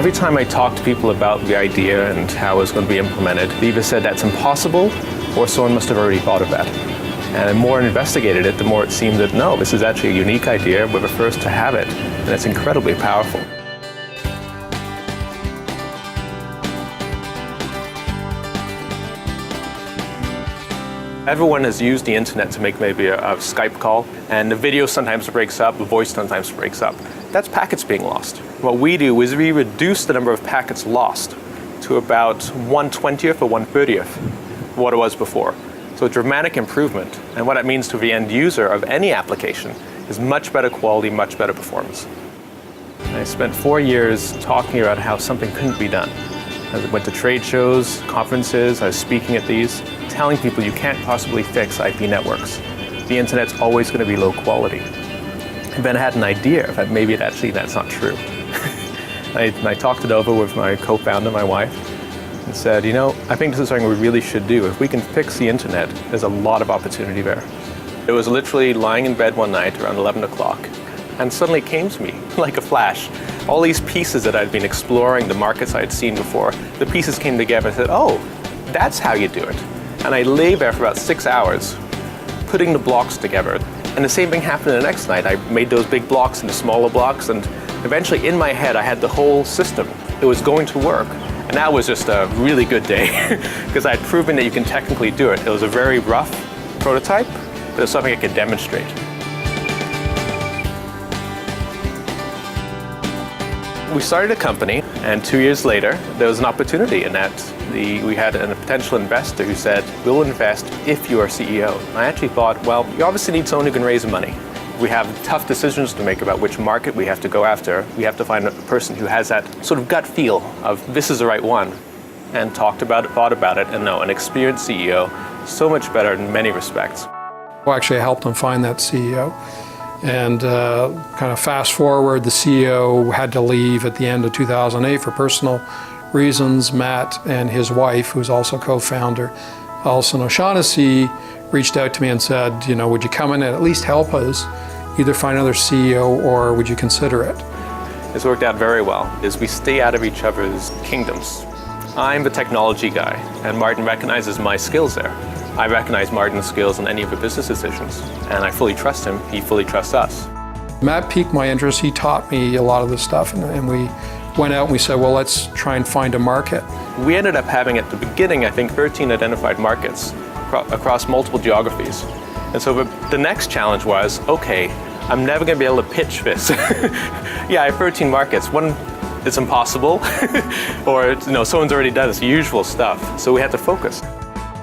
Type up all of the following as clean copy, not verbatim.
Every time I talk to people about the idea and how it's going to be implemented, they either said that's impossible or someone must have already thought of that. And the more I investigated it, the more it seemed that no, this is actually a unique idea. We're the first to have it, and it's incredibly powerful. Everyone has used the internet to make maybe a Skype call, and the video sometimes breaks up, the voice sometimes breaks up. That's packets being lost. What we do is we reduce the number of packets lost to about 1/20th or 1/30th of what it was before. So a dramatic improvement, and what that means to the end user of any application is much better quality, much better performance. I spent 4 years talking about how something couldn't be done. I went to trade shows, conferences, I was speaking at these, telling people you can't possibly fix IP networks. The internet's always going to be low quality. And then I had an idea that maybe that's not true. I talked it over with my co-founder, my wife, and said, you know, I think this is something we really should do. If we can fix the internet, there's a lot of opportunity there. It was literally lying in bed one night around 11 o'clock, and suddenly it came to me like a flash. All these pieces that I'd been exploring, the markets I'd seen before, the pieces came together and said, oh, that's how you do it. And I lay there for about 6 hours, putting the blocks together. And the same thing happened the next night. I made those big blocks into smaller blocks, and eventually in my head I had the whole system. It was going to work. And that was just a really good day, because I'd proven that you can technically do it. It was a very rough prototype, but it was something I could demonstrate. We started a company, and 2 years later, there was an opportunity in that we had a potential investor who said, we'll invest if you are CEO. And I actually thought, well, you obviously need someone who can raise money. We have tough decisions to make about which market we have to go after. We have to find a person who has that sort of gut feel of this is the right one, and talked about it, thought about it, and no, an experienced CEO, so much better in many respects. Well, actually, I helped him find that CEO. And kind of fast forward, the CEO had to leave at the end of 2008 for personal reasons. Matt and his wife, who's also co-founder, Alison O'Shaughnessy, reached out to me and said, you know, would you come in and at least help us either find another CEO or would you consider it? It's worked out very well, is we stay out of each other's kingdoms. I'm the technology guy, and Martin recognizes my skills there. I recognize Martin's skills in any of the business decisions, and I fully trust him, he fully trusts us. Matt piqued my interest, he taught me a lot of this stuff, and we went out and we said, well, let's try and find a market. We ended up having at the beginning, I think, 13 identified markets across multiple geographies. And so the next challenge was, okay, I'm never going to be able to pitch this. Yeah, I have 13 markets. One, it's impossible, or you know, someone's already done this usual stuff. So we had to focus.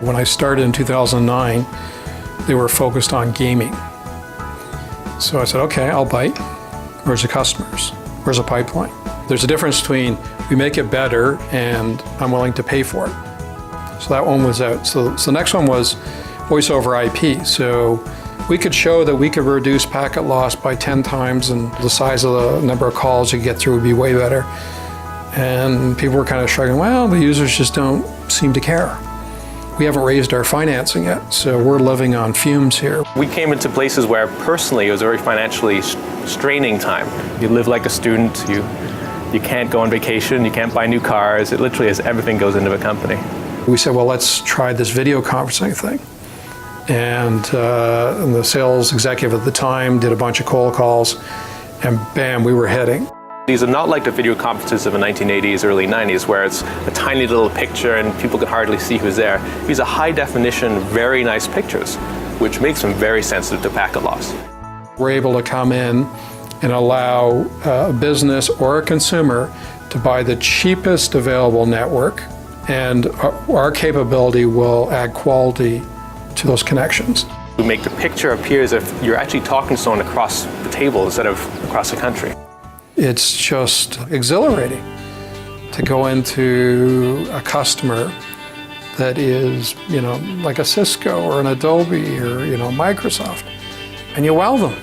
When I started in 2009, they were focused on gaming. So I said, okay, I'll bite. Where's the customers? Where's the pipeline? There's a difference between we make it better and I'm willing to pay for it. So that one was out. So the next one was voice over IP. So we could show that we could reduce packet loss by 10 times, and the size of the number of calls you get through would be way better. And people were kind of shrugging, well, the users just don't seem to care. We haven't raised our financing yet, so we're living on fumes here. We came into places where personally it was a very financially straining time. You live like a student, you can't go on vacation, you can't buy new cars. It literally is everything goes into the company. We said, well, let's try this video conferencing thing. And the sales executive at the time did a bunch of cold calls, and bam, we were hitting. These are not like the video conferences of the 1980s, early 90s, where it's a tiny little picture and people can hardly see who's there. These are high definition, very nice pictures, which makes them very sensitive to packet loss. We're able to come in and allow a business or a consumer to buy the cheapest available network, and our capability will add quality to those connections. We make the picture appear as if you're actually talking to someone across the table instead of across the country. It's just exhilarating to go into a customer that is, you know, like a Cisco or an Adobe or, you know, Microsoft, and you wow them.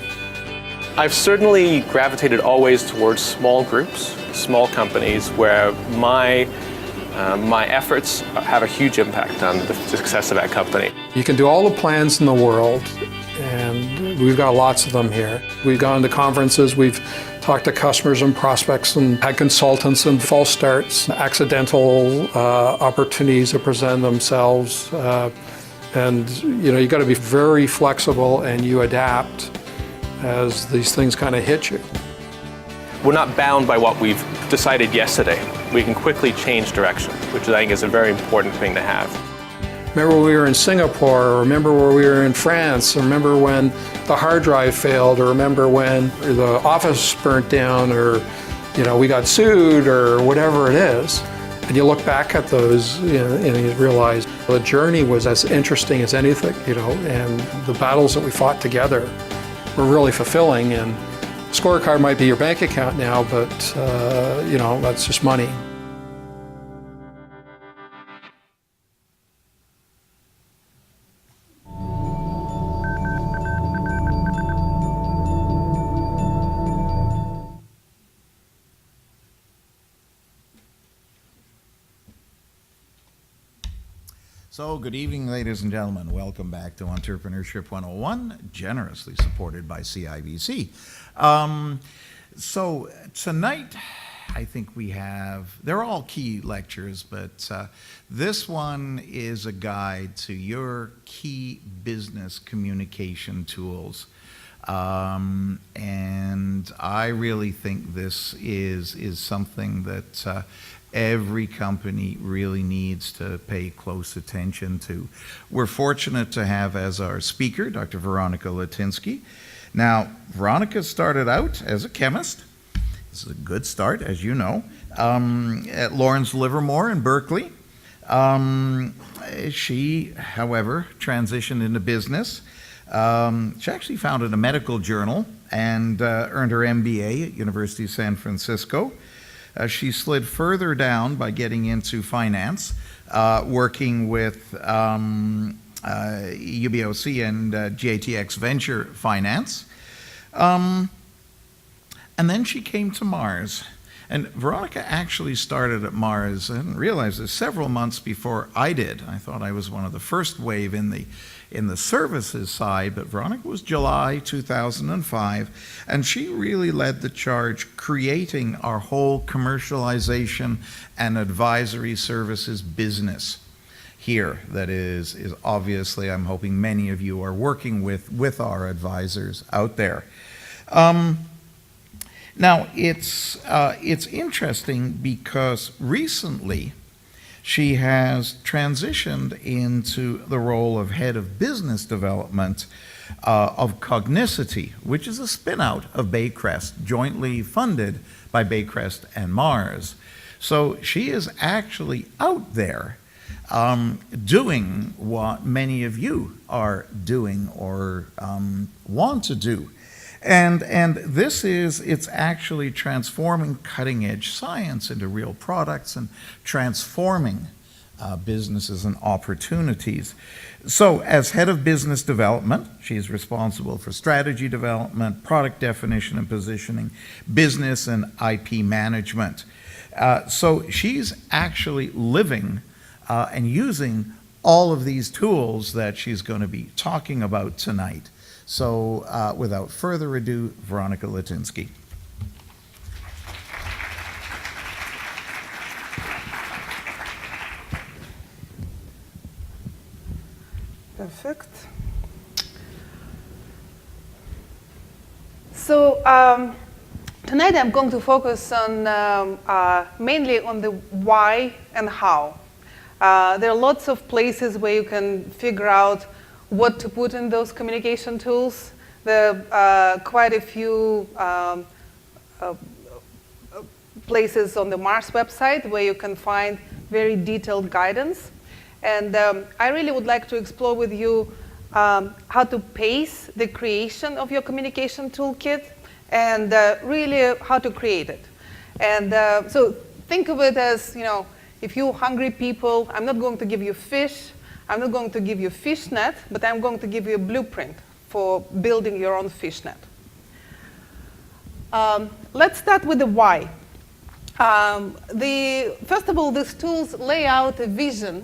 I've certainly gravitated always towards small groups, small companies, where my efforts have a huge impact on the success of that company. You can do all the plans in the world, and we've got lots of them here. We've gone to conferences, we've talked to customers and prospects and had consultants and false starts, accidental opportunities that present themselves. And you got to be very flexible and you adapt as these things kind of hit you. We're not bound by what we've decided yesterday. We can quickly change direction, which I think is a very important thing to have. Remember when we were in Singapore, or remember where we were in France, or remember when the hard drive failed, or remember when the office burnt down, or we got sued, or whatever it is. And you look back at those and you realize the journey was as interesting as anything, and the battles that we fought together were really fulfilling. And scorecard might be your bank account now, but that's just money. So, good evening, ladies and gentlemen. Welcome back to Entrepreneurship 101, generously supported by CIBC. So, tonight, I think they're all key lectures, but this one is a guide to your key business communication tools. And I really think this is something that every company really needs to pay close attention to. We're fortunate to have as our speaker, Dr. Veronica Latinsky. Now, Veronica started out as a chemist. This is a good start, as you know, at Lawrence Livermore in Berkeley. She, however, transitioned into business. She actually founded a medical journal and earned her MBA at University of San Francisco. She slid further down by getting into finance, working with UBOC and GATX Venture Finance. And then she came to Mars. And Veronica actually started at Mars, I didn't realize this, several months before I did. I thought I was one of the first wave in the services side, but Veronica was July 2005, and she really led the charge creating our whole commercialization and advisory services business here. That is obviously, I'm hoping many of you are working with our advisors out there. Now, it's interesting because recently she has transitioned into the role of head of business development of Cognicity, which is a spin-out of Baycrest, jointly funded by Baycrest and Mars. So she is actually out there doing what many of you are doing or want to do. And it's actually transforming cutting-edge science into real products and transforming businesses and opportunities. So as head of business development, she's responsible for strategy development, product definition and positioning, business and IP management. So she's actually living and using all of these tools that she's going to be talking about tonight. So without further ado, Veronica Latinsky. Perfect. So tonight I'm going to focus on mainly on the why and how. There are lots of places where you can figure out what to put in those communication tools. There are quite a few places on the Mars website where you can find very detailed guidance. And I really would like to explore with you how to pace the creation of your communication toolkit and really how to create it. And so think of it as, if you're hungry people, I'm not going to give you fish, I'm not going to give you fish net, but I'm going to give you a blueprint for building your own fish net. Let's start with the why. First of all, these tools lay out a vision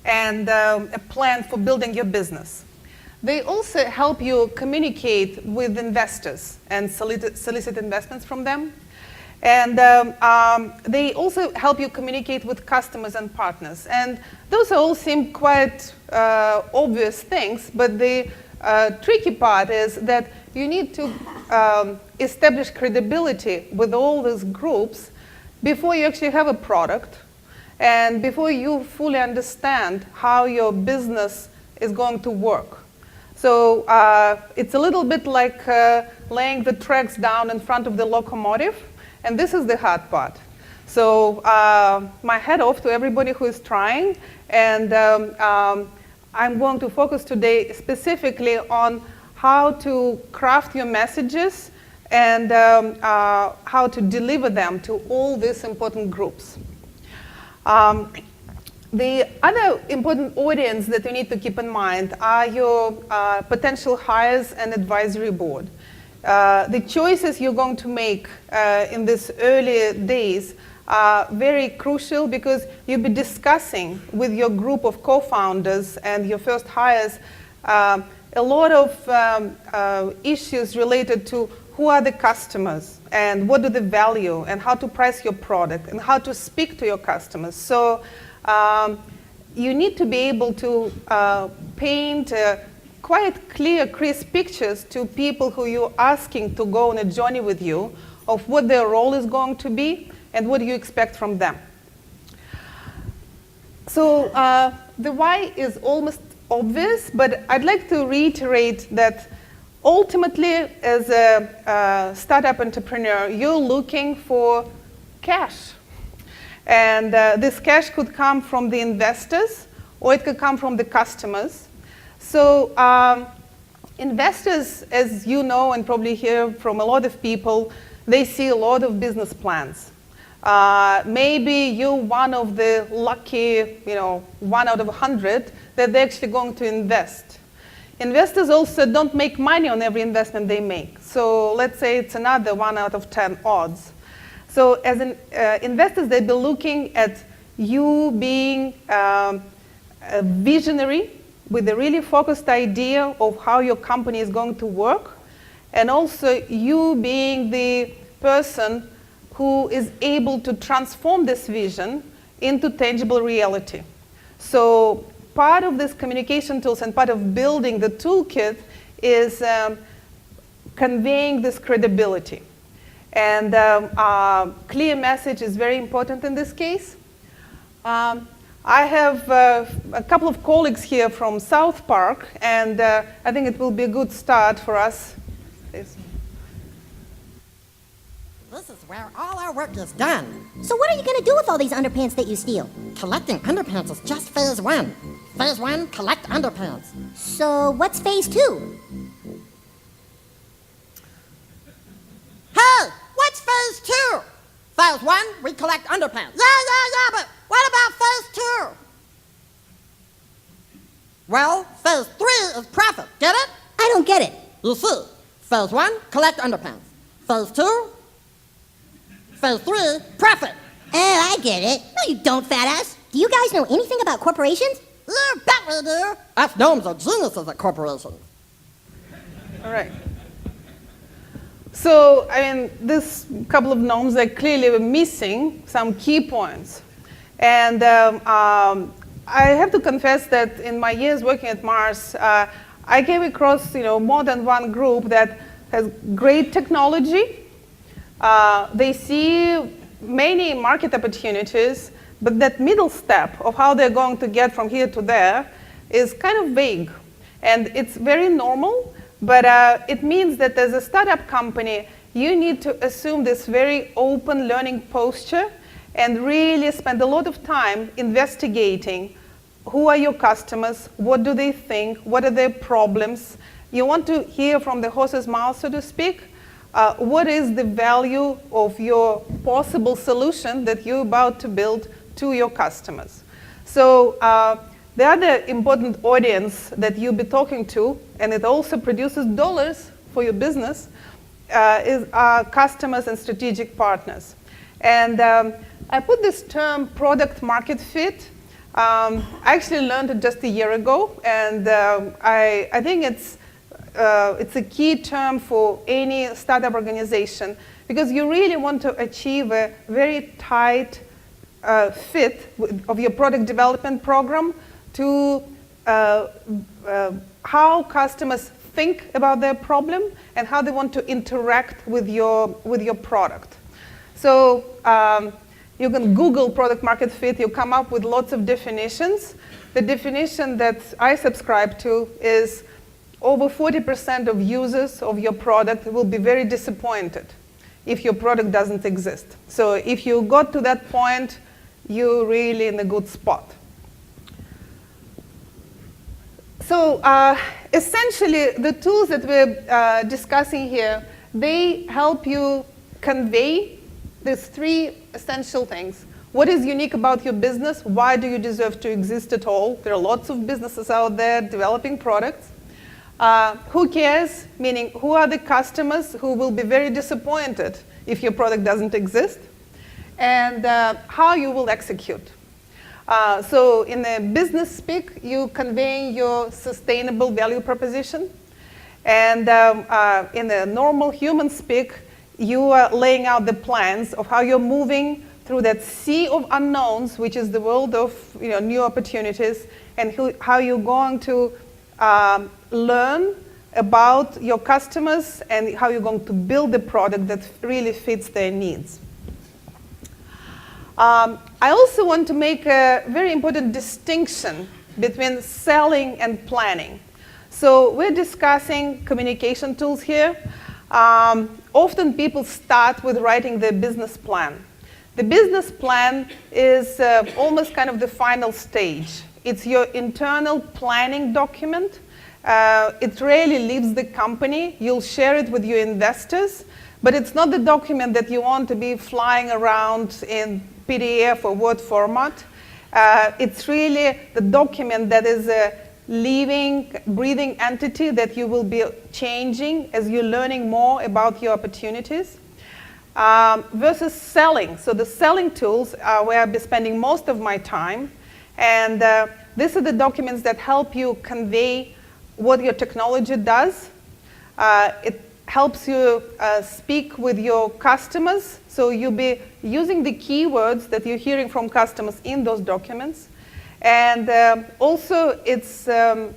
and a plan for building your business. They also help you communicate with investors and solicit investments from them. And they also help you communicate with customers and partners. And those all seem quite obvious things, but the tricky part is that you need to establish credibility with all these groups before you actually have a product and before you fully understand how your business is going to work. So it's a little bit like laying the tracks down in front of the locomotive, and this is the hard part. So my hat off to everybody who is trying, and I'm going to focus today specifically on how to craft your messages and how to deliver them to all these important groups. The other important audience that you need to keep in mind are your potential hires and advisory board. The choices you're going to make in these early days are very crucial because you'll be discussing with your group of co-founders and your first hires a lot of issues related to who are the customers and what do they value and how to price your product and how to speak to your customers. So you need to be able to paint quite clear, crisp pictures to people who you're asking to go on a journey with you of what their role is going to be and what you expect from them. So the why is almost obvious, but I'd like to reiterate that ultimately, as a startup entrepreneur, you're looking for cash. And this cash could come from the investors, or it could come from the customers. So investors, as you know and probably hear from a lot of people, they see a lot of business plans. Maybe you're one of the lucky, 1 out of 100 that they're actually going to invest. Investors also don't make money on every investment they make. So let's say it's another 1 out of 10 odds. So as investors, they'll be looking at you being a visionary with a really focused idea of how your company is going to work, and also you being the person who is able to transform this vision into tangible reality. So part of this communication tools and part of building the toolkit is conveying this credibility. And clear message is very important in this case. I have a couple of colleagues here from South Park, and I think it will be a good start for us. This is where all our work is done. So what are you going to do with all these underpants that you steal? Collecting underpants is just phase 1. Phase 1, collect underpants. So what's phase 2? Hey, what's phase 2? Phase 1, we collect underpants. Yeah, but what about phase 2? Well, phase 3 is profit. Get it? I don't get it. You see, phase 1, collect underpants. Phase 2, phase 3, profit. Oh, I get it. No, you don't, fat ass. Do you guys know anything about corporations? You bet we do. Us gnomes are geniuses at corporations. All right. So, this couple of gnomes are clearly missing some key points. And I have to confess that in my years working at Mars, I came across more than one group that has great technology. They see many market opportunities, but that middle step of how they're going to get from here to there is kind of vague. And it's very normal, but it means that as a startup company, you need to assume this very open learning posture and really spend a lot of time investigating who are your customers, what do they think, what are their problems. You want to hear from the horse's mouth, so to speak. What is the value of your possible solution that you're about to build to your customers? So the other important audience that you'll be talking to, and it also produces dollars for your business, is our customers and strategic partners. And I put this term product market fit I actually learned it just a year ago, and I think it's a key term for any startup organization, because you really want to achieve a very tight fit of your product development program to how customers think about their problem and how they want to interact with your product. So you can Google product market fit, you come up with lots of definitions. The definition that I subscribe to is over 40% of users of your product will be very disappointed if your product doesn't exist. So if you got to that point, you're really in a good spot. So essentially, the tools that we're discussing here, they help you convey these three essential things. What is unique about your business? Why do you deserve to exist at all? There are lots of businesses out there developing products. Who cares? Meaning, who are the customers who will be very disappointed if your product doesn't exist? And how you will execute. So in the business speak, you convey your sustainable value proposition. And in the normal human speak, you are laying out the plans of how you're moving through that sea of unknowns, which is the world of new opportunities, and how you're going to learn about your customers and how you're going to build a product that really fits their needs. I also want to make a very important distinction between selling and planning. So we're discussing communication tools here. Often people start with writing their business plan. The business plan is almost kind of the final stage. It's your internal planning document. It rarely leaves the company. You'll share it with your investors, but it's not the document that you want to be flying around in PDF or Word format. It's really the document that is a living, breathing entity that you will be changing as you're learning more about your opportunities. Versus selling. So the selling tools are where I'll be spending most of my time. And these are the documents that help you convey what your technology does. It helps you speak with your customers. So you'll be using the keywords that you're hearing from customers in those documents. And also it's a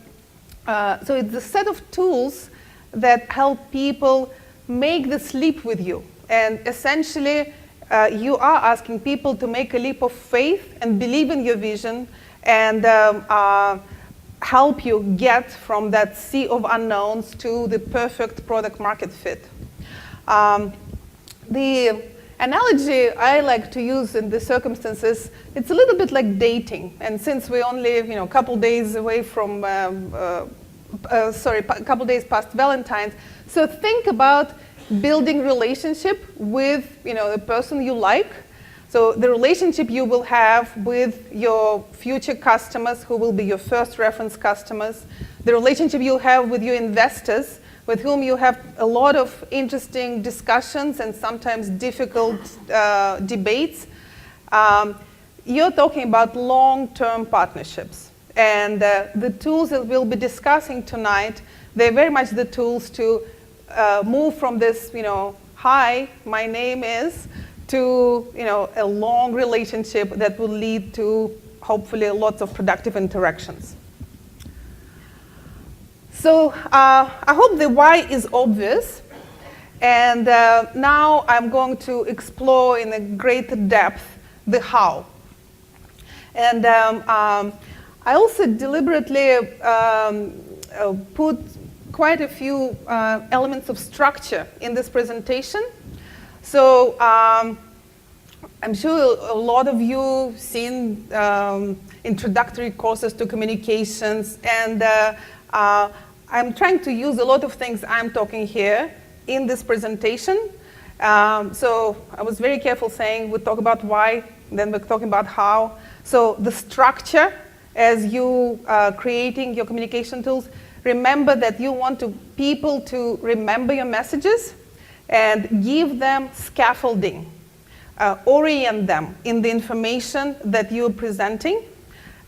set of tools that help people make this leap with you. And essentially, you are asking people to make a leap of faith and believe in your vision and help you get from that sea of unknowns to the perfect product market fit. The analogy I like to use in the circumstances, it's a little bit like dating. And since we're only a couple days away from, a couple days past Valentine's, so think about building relationship with the person you like. So the relationship you will have with your future customers who will be your first reference customers, the relationship you have with your investors with whom you have a lot of interesting discussions and sometimes difficult debates. You're talking about long-term partnerships. And the tools that we'll be discussing tonight, they're very much the tools to move from this, hi, my name is, to a long relationship that will lead to hopefully lots of productive interactions. So I hope the why is obvious, and now I'm going to explore in a greater depth the how. And I also deliberately put quite a few elements of structure in this presentation. So I'm sure a lot of you seen introductory courses to communications, and I'm trying to use a lot of things I'm talking here in this presentation. So I was very careful saying we'll talk about why, then we're talking about how. So the structure as you creating your communication tools, remember that you want people to remember your messages and give them scaffolding, orient them in the information that you're presenting.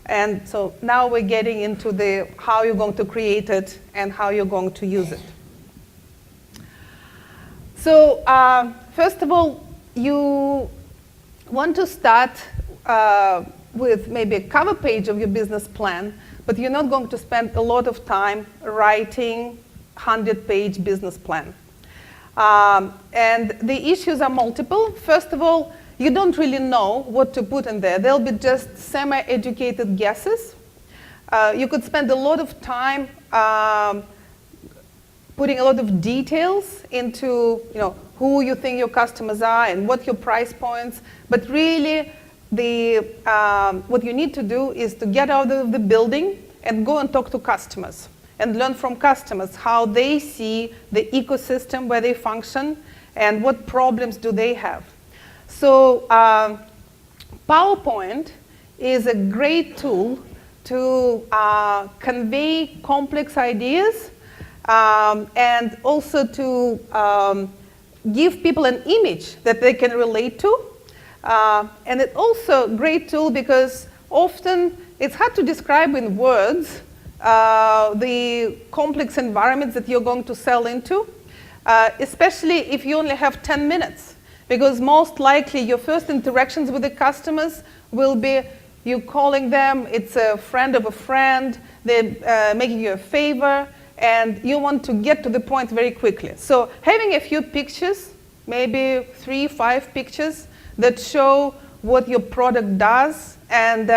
And so now we're getting into the how you're going to create it and how you're going to use it. So first of all, you want to start with maybe a cover page of your business plan, but you're not going to spend a lot of time writing 100-page business plan. And the issues are multiple. First of all, you don't really know what to put in there. There'll be just semi-educated guesses. You could spend a lot of time putting a lot of details into who you think your customers are and what your price points. But really, what you need to do is to get out of the building and go and talk to customers and learn from customers how they see the ecosystem where they function and what problems do they have. So PowerPoint is a great tool to convey complex ideas and also to give people an image that they can relate to. And it's also a great tool because often it's hard to describe in words the complex environments that you're going to sell into, especially if you only have 10 minutes. Because most likely your first interactions with the customers will be you calling them, it's a friend of a friend, they're making you a favor, and you want to get to the point very quickly. So having a few pictures, maybe 3-5 pictures, that show what your product does and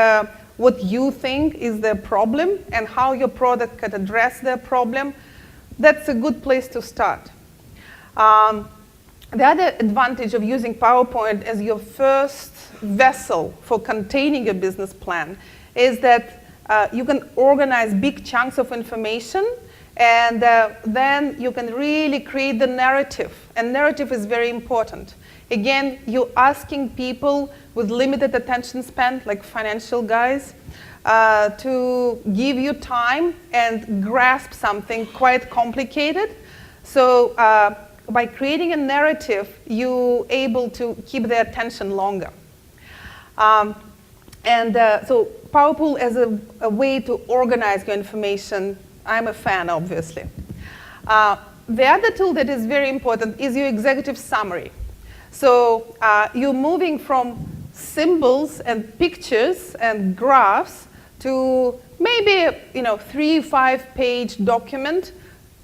what you think is the problem and how your product can address the problem, that's a good place to start. The other advantage of using PowerPoint as your first vessel for containing your business plan is that you can organize big chunks of information, and then you can really create the narrative. And narrative is very important. Again, you're asking people with limited attention span, like financial guys, to give you time and grasp something quite complicated. So by creating a narrative, you're able to keep their attention longer. So PowerPoint as a way to organize your information, I'm a fan, obviously. The other tool that is very important is your executive summary. So you're moving from symbols and pictures and graphs to maybe 3-5 page document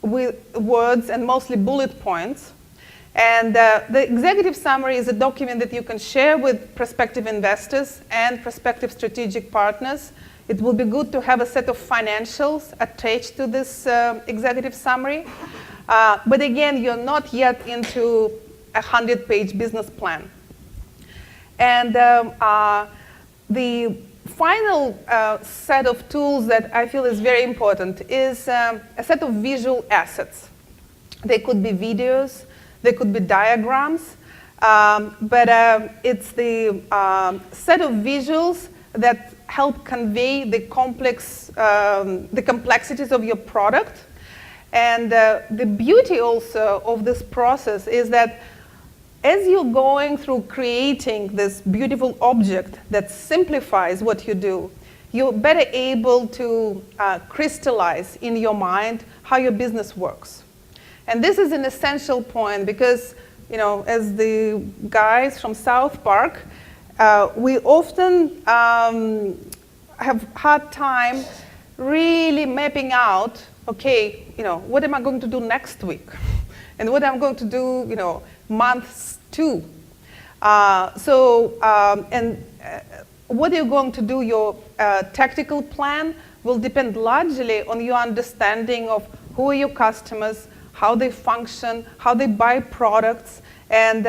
with words and mostly bullet points. And the executive summary is a document that you can share with prospective investors and prospective strategic partners. It will be good to have a set of financials attached to this executive summary. But again, you're not yet into a 100-page business plan. And the final set of tools that I feel is very important is a set of visual assets. They could be videos, they could be diagrams, but it's the set of visuals that help convey the complexities of your product. And the beauty also of this process is that as you're going through creating this beautiful object that simplifies what you do, you're better able to crystallize in your mind how your business works. And this is an essential point because, as the guys from South Park, we often have hard time really mapping out, okay, what am I going to do next week? And what I'm going to do, months 2. What you're going to do, your tactical plan will depend largely on your understanding of who are your customers, how they function, how they buy products, and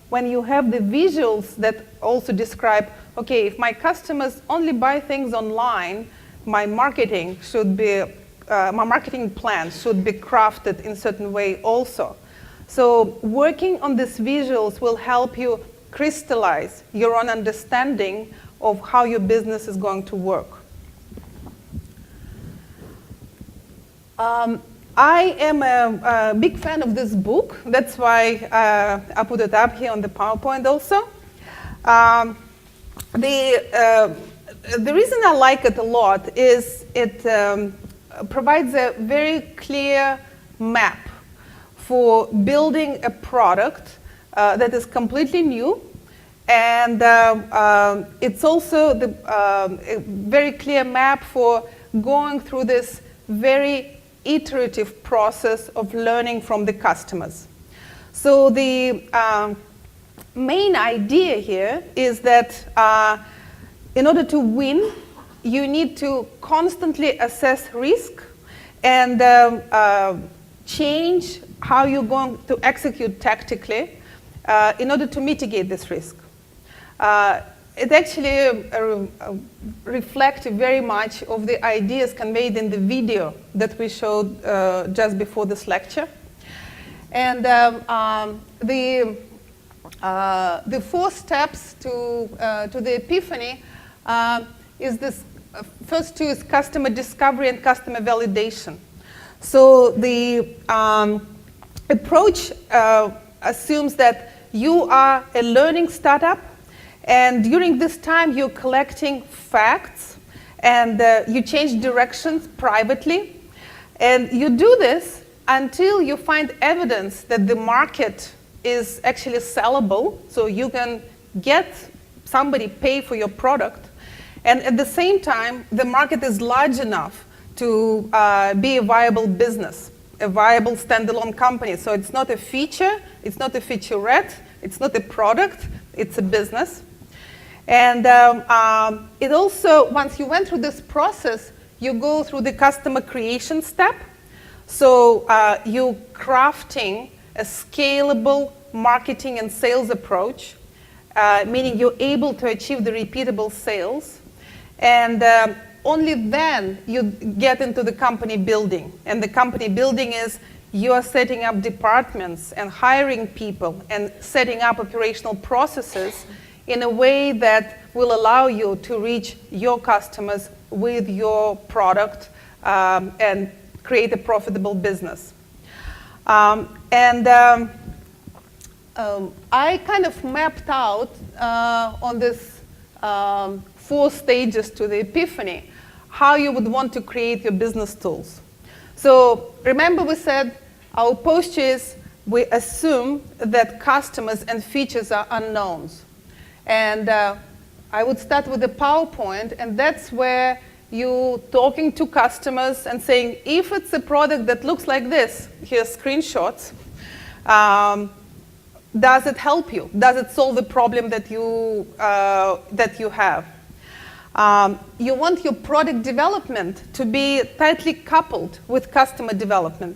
when you have the visuals that also describe, okay, if my customers only buy things online, my marketing plan should be crafted in a certain way also. So working on these visuals will help you crystallize your own understanding of how your business is going to work. I am a big fan of this book. That's why I put it up here on the PowerPoint also. the reason I like it a lot is it provides a very clear map for building a product that is completely new, and it's also a very clear map for going through this very iterative process of learning from the customers. So the main idea here is that in order to win, you need to constantly assess risk and change how you're going to execute tactically in order to mitigate this risk. It actually reflects very much of the ideas conveyed in the video that we showed just before this lecture. And the 4 steps to the epiphany is this. First 2 is customer discovery and customer validation. So the approach assumes that you are a learning startup, and during this time you're collecting facts, and you change directions privately, and you do this until you find evidence that the market is actually sellable, so you can get somebody pay for your product, and at the same time the market is large enough to be a viable business, a viable standalone company. So it's not a feature, it's not a featurette, it's not a product, it's a business. And it also, once you went through this process, you go through the customer creation step. So you're crafting a scalable marketing and sales approach, meaning you're able to achieve the repeatable sales. And only then you get into the company building. And the company building is you are setting up departments and hiring people and setting up operational processes in a way that will allow you to reach your customers with your product and create a profitable business. I kind of mapped out on this 4 stages to the epiphany how you would want to create your business tools. So remember we said our posture is we assume that customers and features are unknowns. And I would start with the PowerPoint, and that's where you're talking to customers and saying, if it's a product that looks like this, here's screenshots, does it help you? Does it solve the problem that you have? You want your product development to be tightly coupled with customer development.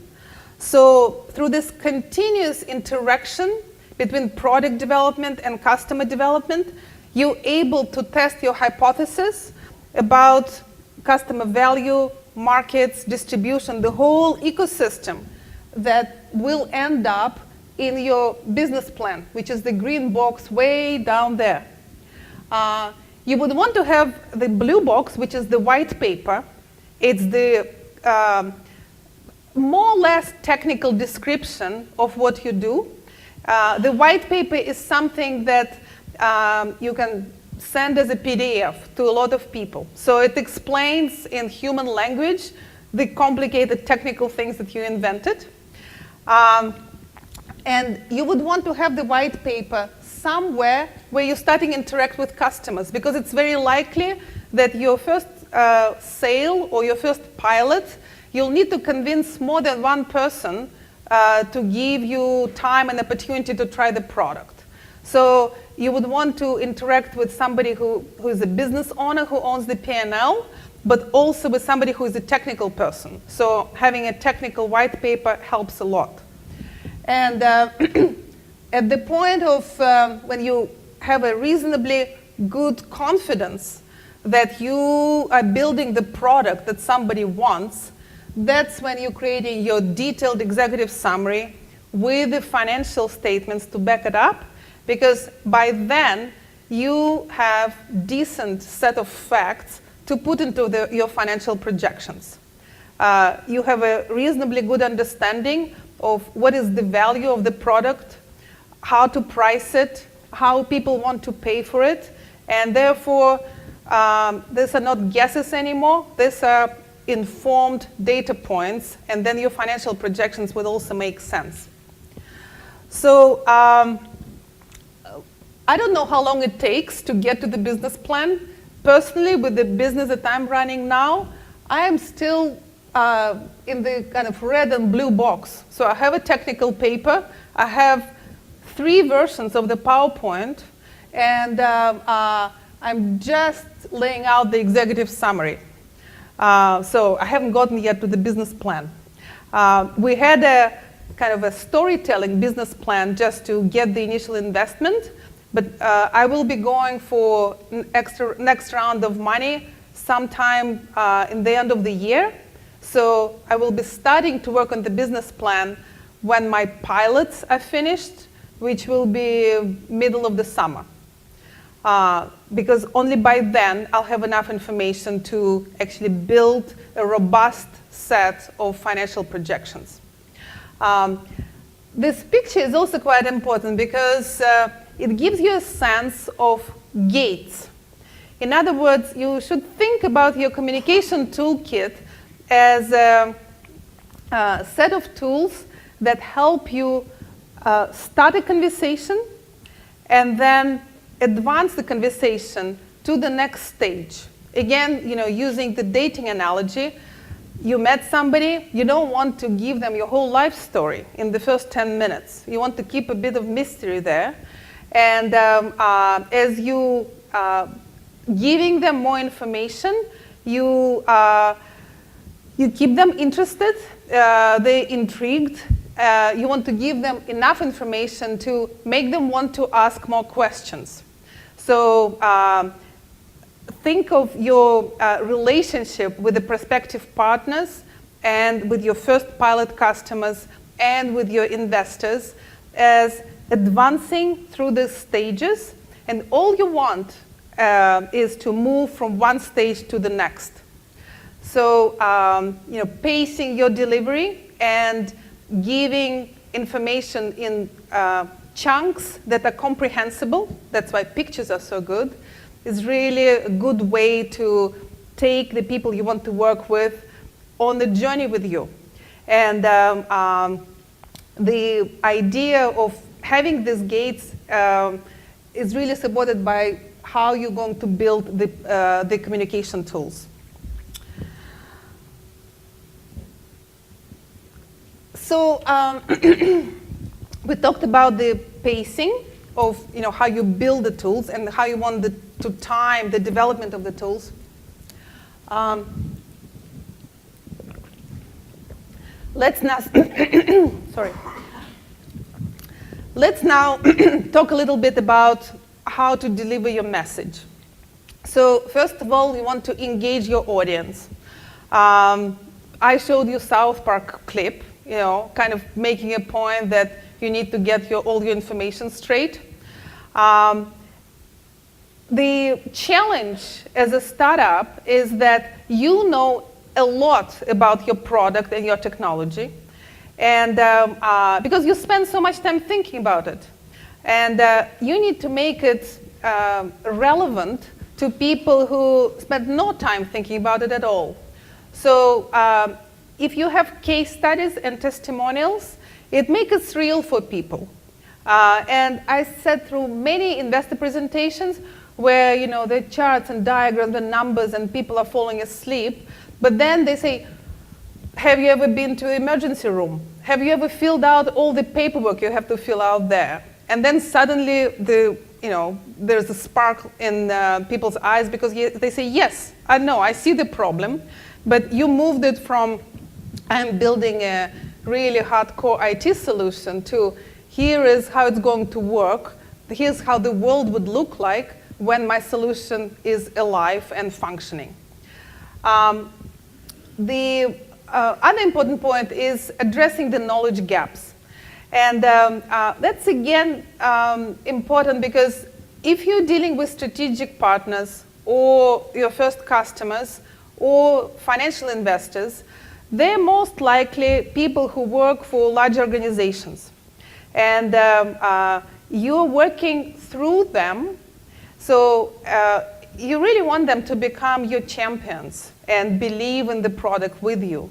So through this continuous interaction between product development and customer development, you're able to test your hypothesis about customer value, markets, distribution, the whole ecosystem that will end up in your business plan, which is the green box way down there. You would want to have the blue box, which is the white paper. It's the more or less technical description of what you do. The white paper is something that you can send as a PDF to a lot of people. So it explains in human language the complicated technical things that you invented. And you would want to have the white paper somewhere where you're starting to interact with customers, because it's very likely that your first sale or your first pilot, you'll need to convince more than one person to give you time and opportunity to try the product. So you would want to interact with somebody who is a business owner who owns the P&L, but also with somebody who is a technical person. So having a technical white paper helps a lot. And at the point of when you have a reasonably good confidence that you are building the product that somebody wants, that's when you're creating your detailed executive summary with the financial statements to back it up, because by then you have decent set of facts to put into your financial projections. You have a reasonably good understanding of what is the value of the product, how to price it, how people want to pay for it, and therefore These are not guesses anymore. These are informed data points, and then your financial projections would also make sense. So I don't know how long it takes to get to the business plan. Personally, with the business that I'm running now, I am still in the kind of red and blue box. So I have a technical paper. I have 3 versions of the PowerPoint, and I'm just laying out the executive summary. So I haven't gotten yet to the business plan. We had a kind of a storytelling business plan just to get the initial investment, but I will be going for next round of money sometime in the end of the year. So I will be starting to work on the business plan when my pilots are finished, which will be middle of the summer. Because only by then I'll have enough information to actually build a robust set of financial projections. This picture is also quite important because it gives you a sense of gates. In other words, you should think about your communication toolkit as a set of tools that help you start a conversation and then advance the conversation to the next stage. Again, using the dating analogy, you met somebody, you don't want to give them your whole life story in the first 10 minutes. You want to keep a bit of mystery there. And as you giving them more information, you keep them interested, they're intrigued. You want to give them enough information to make them want to ask more questions. So think of your relationship with the prospective partners and with your first pilot customers and with your investors as advancing through the stages, and all you want is to move from one stage to the next. So pacing your delivery and giving information in chunks that are comprehensible, that's why pictures are so good, is really a good way to take the people you want to work with on the journey with you. And the idea of having these gates is really supported by how you're going to build the communication tools. So we talked about the pacing of how you build the tools and how you want to time the development of the tools. Let's now Let's now talk a little bit about how to deliver your message. So first of all, you want to engage your audience. I showed you South Park clip, kind of making a point that you need to get all your information straight. The challenge as a startup is that you know a lot about your product and your technology, and because you spend so much time thinking about it. And you need to make it relevant to people who spend no time thinking about it at all. So if you have case studies and testimonials, it makes it real for people. And I sat through many investor presentations where the charts and diagrams and numbers and people are falling asleep. But then they say, have you ever been to the emergency room? Have you ever filled out all the paperwork you have to fill out there? And then suddenly there's a spark in people's eyes because they say, yes, I know, I see the problem. But you moved it from, I'm building a really hardcore IT solution to here is how it's going to work. Here's how the world would look like when my solution is alive and functioning. The other important point is addressing the knowledge gaps. And that's again important because if you're dealing with strategic partners or your first customers or financial investors, they're most likely people who work for large organizations. And you're working through them. So you really want them to become your champions and believe in the product with you.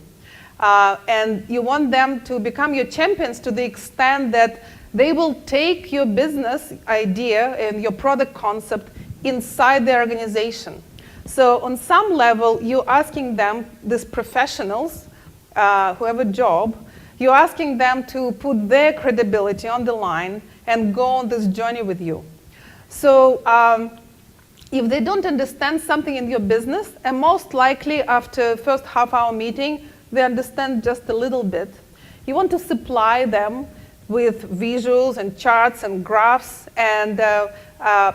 And you want them to become your champions to the extent that they will take your business idea and your product concept inside the organization. So on some level, you're asking them, these professionals who have a job, you're asking them to put their credibility on the line and go on this journey with you. So if they don't understand something in your business, and most likely after first half-hour meeting, they understand just a little bit, you want to supply them with visuals and charts and graphs and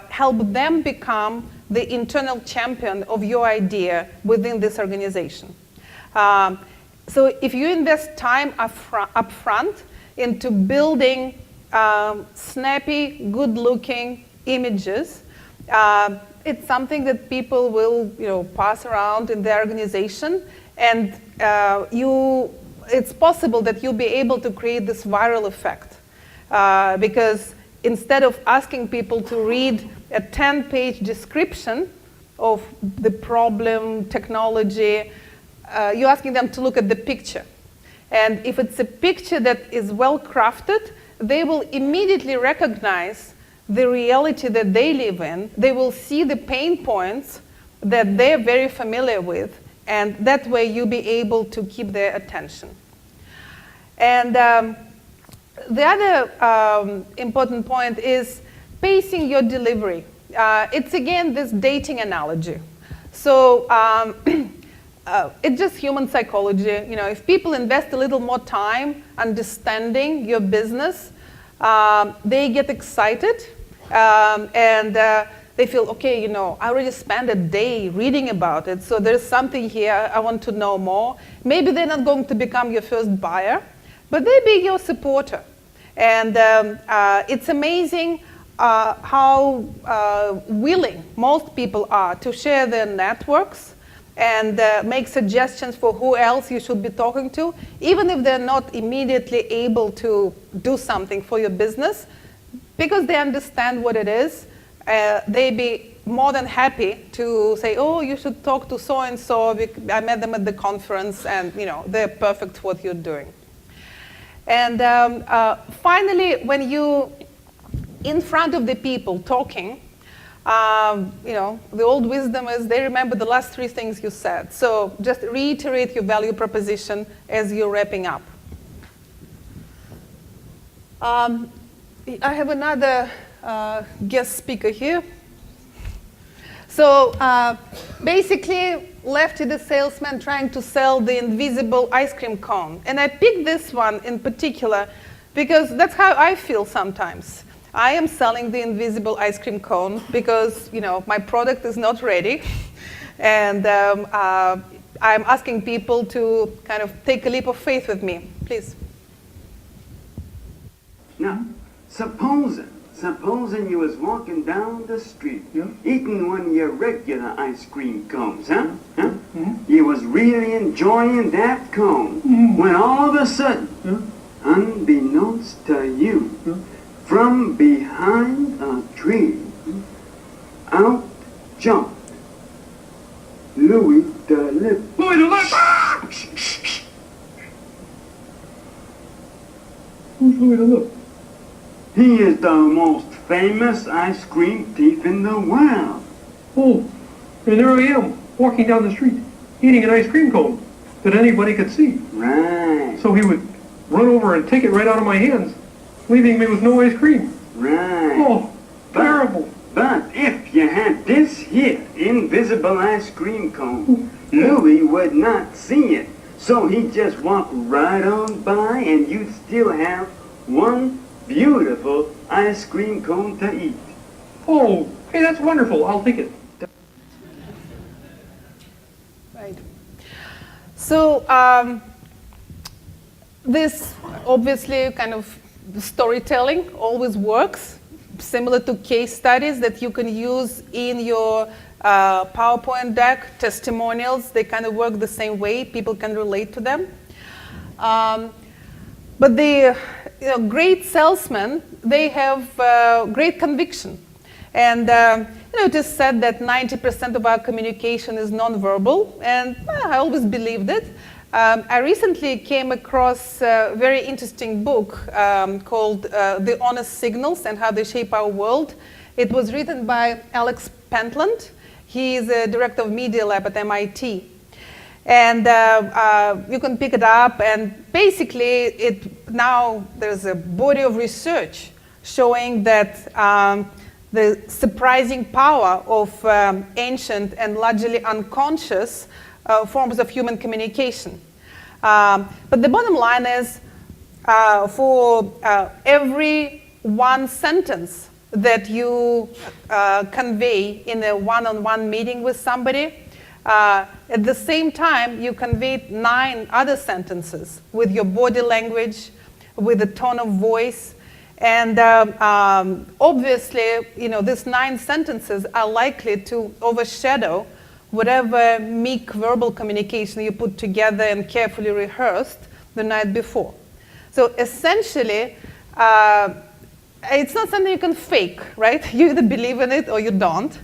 help them become the internal champion of your idea within this organization. So if you invest time upfront into building snappy, good-looking images, it's something that people will pass around in their organization, and it's possible that you'll be able to create this viral effect. Because instead of asking people to read a 10-page description of the problem, technology, you're asking them to look at the picture. And if it's a picture that is well crafted, they will immediately recognize the reality that they live in. They will see the pain points that they're very familiar with, and that way you'll be able to keep their attention. And the other important point is pacing your delivery. It's again this dating analogy. So it's just human psychology. If people invest a little more time understanding your business, they get excited and they feel, okay, I already spent a day reading about it, so there's something here, I want to know more. Maybe they're not going to become your first buyer, but they be your supporter. And it's amazing how willing most people are to share their networks and make suggestions for who else you should be talking to, even if they're not immediately able to do something for your business, because they understand what it is. They'd be more than happy to say, oh, you should talk to so-and-so, I met them at the conference, and they're perfect for what you're doing. And finally, when you in front of the people talking, the old wisdom is they remember the last 3 things you said. So just reiterate your value proposition as you're wrapping up. I have another guest speaker here. So basically, Lefty the salesman trying to sell the invisible ice cream cone. And I picked this one in particular because that's how I feel sometimes. I am selling the invisible ice cream cone because my product is not ready. And I'm asking people to kind of take a leap of faith with me. Please. Now, supposing you was walking down the street, eating one of your regular ice cream cones, huh? You was really enjoying that cone, when all of a sudden, unbeknownst to you, from behind a tree, out jumped Louis the Lip. Louis the Lip! Who's Louis the Lip? He is the most famous ice cream thief in the world. Oh, and there I am, walking down the street, eating an ice cream cone that anybody could see. Right. So he would run over and take it right out of my hands, leaving me with no ice cream. Right. Oh, terrible. But if you had this here invisible ice cream cone, Louis would not see it. So he'd just walk right on by and you'd still have one beautiful ice cream cone to eat. Oh, hey, that's wonderful. I'll take it. Right. So this obviously kind of storytelling always works, similar to case studies that you can use in your PowerPoint deck, testimonials. They kind of work the same way. People can relate to them. But the great salesmen, they have great conviction. And it is said that 90% of our communication is nonverbal, and I always believed it. I recently came across a very interesting book called The Honest Signals and How They Shape Our World. It was written by Alex Pentland. He is a director of Media Lab at MIT. And you can pick it up, and basically now there's a body of research showing that the surprising power of ancient and largely unconscious forms of human communication. But the bottom line is, for every one sentence that you convey in a one-on-one meeting with somebody, at the same time, you conveyed 9 other sentences with your body language, with the tone of voice, and obviously, these 9 sentences are likely to overshadow whatever meek verbal communication you put together and carefully rehearsed the night before. So essentially, it's not something you can fake, right? You either believe in it or you don't.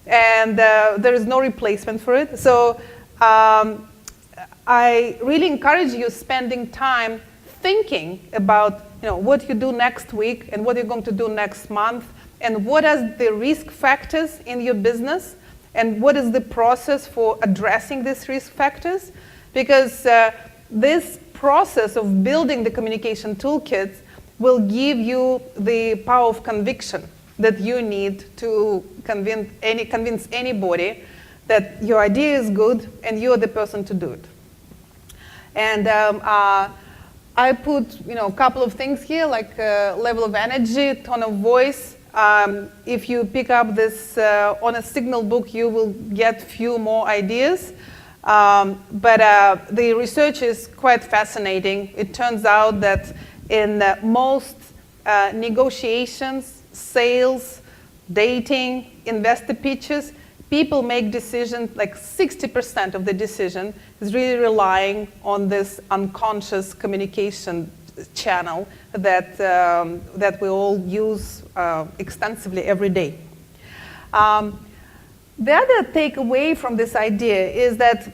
And there is no replacement for it. So I really encourage you spending time thinking about what you do next week and what you're going to do next month, and what are the risk factors in your business, and what is the process for addressing these risk factors. Because this process of building the communication toolkit will give you the power of conviction that you need to convince anybody that your idea is good and you're the person to do it. And I put a couple of things here, like level of energy, tone of voice. If you pick up this Honest Signal book, you will get few more ideas. But the research is quite fascinating. It turns out that in most negotiations, sales, dating, investor pitches, people make decisions, like 60% of the decision is really relying on this unconscious communication channel that we all use extensively every day. The other takeaway from this idea is that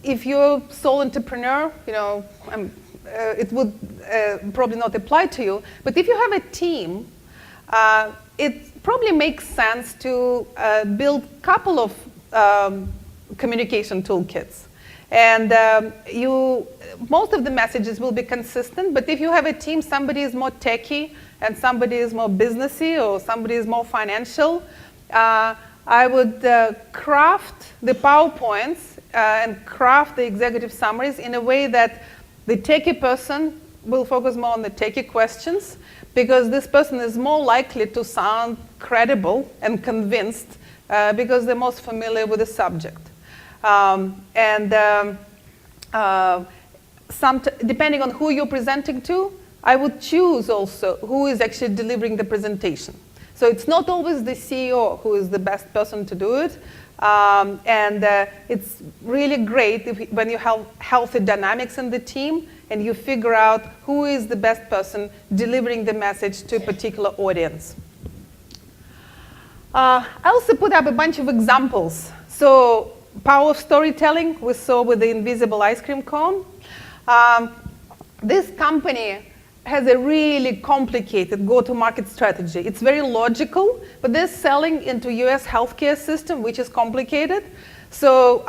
if you're a sole entrepreneur, it would probably not apply to you, but if you have a team, it probably makes sense to build a couple of communication toolkits. And most of the messages will be consistent, but if you have a team, somebody is more techie and somebody is more businessy or somebody is more financial, I would craft the PowerPoints and craft the executive summaries in a way that the techie person will focus more on the techie questions, because this person is more likely to sound credible and convinced because they're most familiar with the subject. Depending on who you're presenting to, I would choose also who is actually delivering the presentation. So it's not always the CEO who is the best person to do it. It's really great when you have healthy dynamics in the team and you figure out who is the best person delivering the message to a particular audience. I also put up a bunch of examples. So power of storytelling, we saw with the invisible ice cream cone. This company has a really complicated go-to-market strategy. It's very logical, but they're selling into US healthcare system, which is complicated. So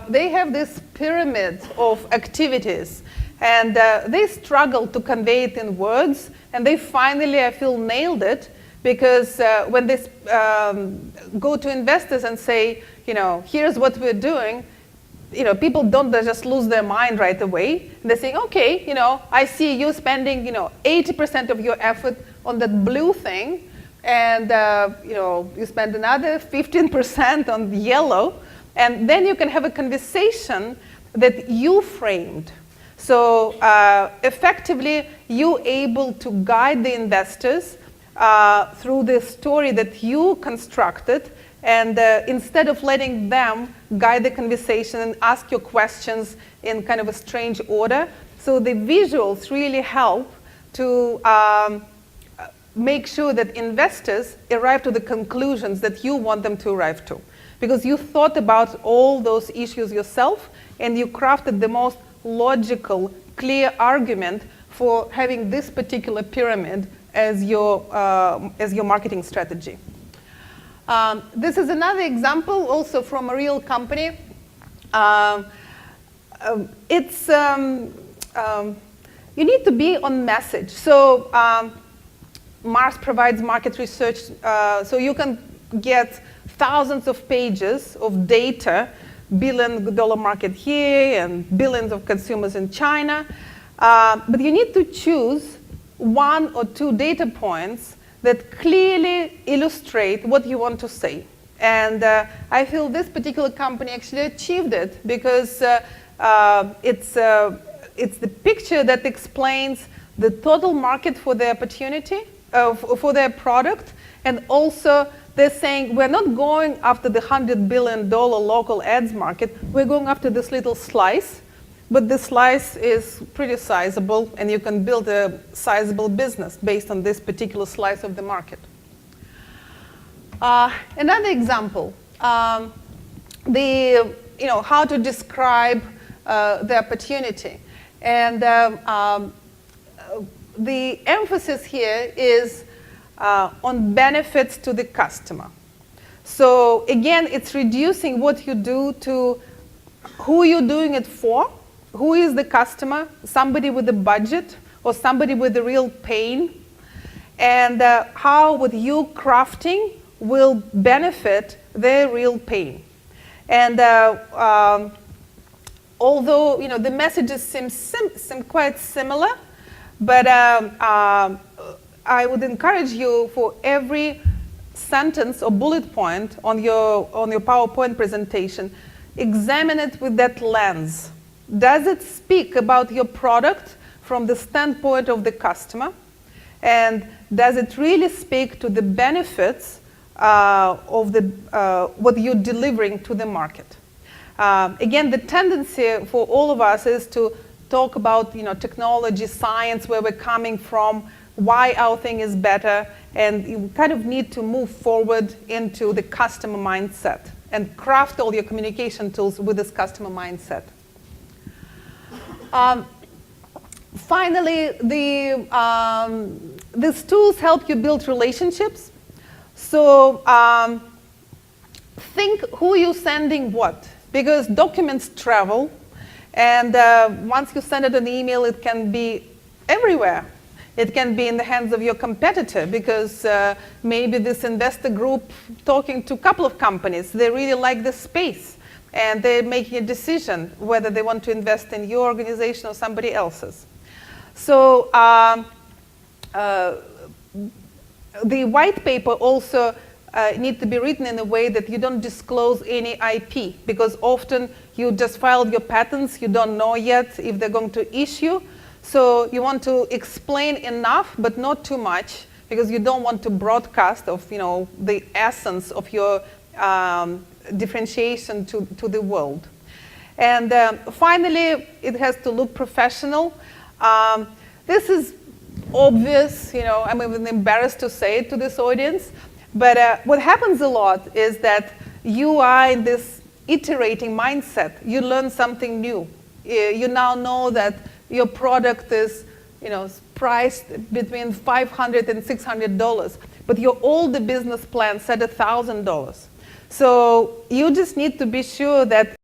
they have this pyramid of activities, and they struggle to convey it in words, and they finally, I feel, nailed it, because when they go to investors and say, here's what we're doing, people don't just lose their mind right away. They say, okay, I see you spending, 80% of your effort on that blue thing, and you spend another 15% on the yellow, and then you can have a conversation that you framed. So effectively, you're able to guide the investors through the story that you constructed, and instead of letting them guide the conversation and ask your questions in kind of a strange order. So the visuals really help to make sure that investors arrive to the conclusions that you want them to arrive to. Because you thought about all those issues yourself, and you crafted the most logical, clear argument for having this particular pyramid as your marketing strategy. This is another example, also from a real company. You need to be on message. So Mars provides market research, so you can get thousands of pages of data, $1 billion market here and billions of consumers in China. But you need to choose 1 or 2 data points that clearly illustrate what you want to say. And I feel this particular company actually achieved it, because it's the picture that explains the total market for the opportunity, for their product, and also they're saying we're not going after the $100 billion local ads market, we're going after this little slice, but the slice is pretty sizable, and you can build a sizable business based on this particular slice of the market. Another example, how to describe the opportunity. And the emphasis here is on benefits to the customer. So again, it's reducing what you do to who you're doing it for, who is the customer, somebody with a budget or somebody with a real pain, and how what you crafting will benefit their real pain. And although the messages seem quite similar, but I would encourage you, for every sentence or bullet point on your PowerPoint presentation, examine it with that lens. Does it speak about your product from the standpoint of the customer? And does it really speak to the benefits of what you're delivering to the market? Again, the tendency for all of us is to talk about technology, science, where we're coming from, why our thing is better, and you kind of need to move forward into the customer mindset and craft all your communication tools with this customer mindset. Finally, these tools help you build relationships. So think who you're sending what, because documents travel, and once you send it an email, it can be everywhere. It can be in the hands of your competitor, because maybe this investor group talking to a couple of companies, they really like this space, and they're making a decision whether they want to invest in your organization or somebody else's. So the white paper also need to be written in a way that you don't disclose any IP, because often you just filed your patents, you don't know yet if they're going to issue. So you want to explain enough, but not too much, because you don't want to broadcast of the essence of your differentiation to the world. And finally, it has to look professional. This is obvious, I'm even embarrassed to say it to this audience, but what happens a lot is that you are in this iterating mindset. You learn something new. You now know that your product is priced between $500 and $600, but your older business plan said $1,000. So you just need to be sure that